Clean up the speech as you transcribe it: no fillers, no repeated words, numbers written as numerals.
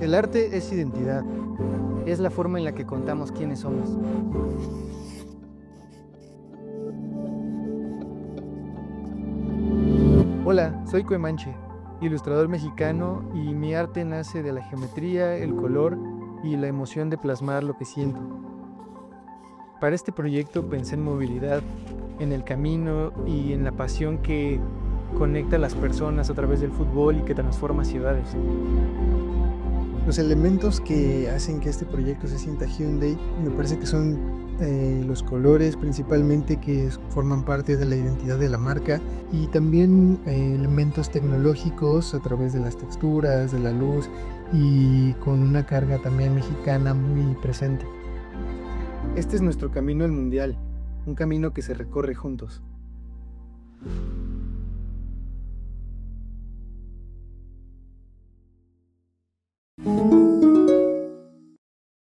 El arte es identidad, es la forma en la que contamos quiénes somos. Hola, soy Cuemanche, ilustrador mexicano, y mi arte nace de la geometría, el color y la emoción de plasmar lo que siento. Para este proyecto pensé en movilidad, en el camino y en la pasión que conecta a las personas a través del fútbol y que transforma ciudades. Los elementos que hacen que este proyecto se sienta Hyundai me parece que son los colores principalmente que forman parte de la identidad de la marca y también elementos tecnológicos a través de las texturas, de la luz y con una carga también mexicana muy presente. Este es nuestro camino al mundial, un camino que se recorre juntos.